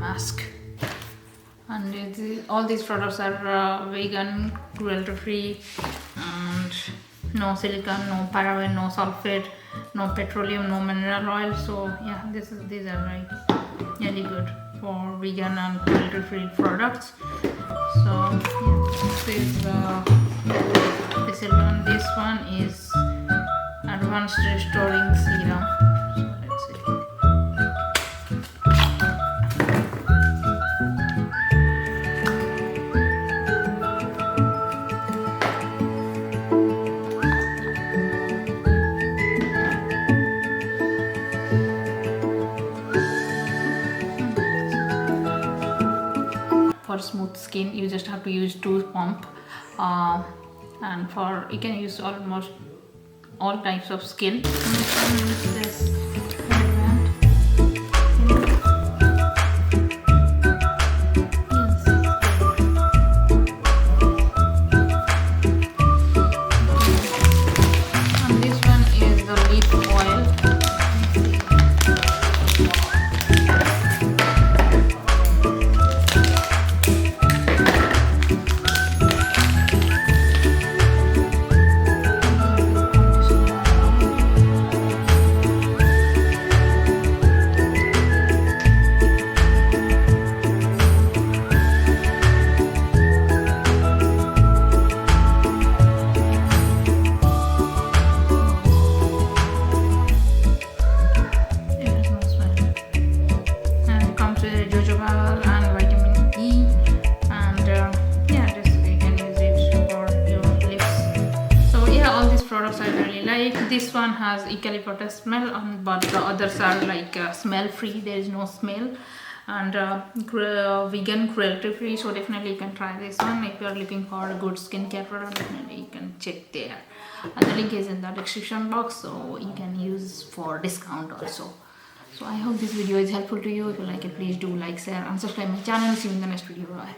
mask. And all these products are vegan, cruelty free, and no silicone, no paraben, no sulfate, no petroleum, no mineral oil. So yeah, these are like really good for vegan and cruelty free products. So yeah, this one is advanced restoring serum. So let's see. For smooth skin, you just have to use 2 pump, and for you can use almost all types of skin. This headband. And this one is the leaf oil. Products I really like. This one has eucalyptus smell, but the others are like smell free. There is no smell, and vegan, cruelty free. So definitely you can try this one if you are looking for a good skincare product. Definitely you can check there, and the link is in the description box, so you can use for discount also. So I hope this video is helpful to you. If you like it, please do like, share and subscribe my channel. See you in the next video. Bye.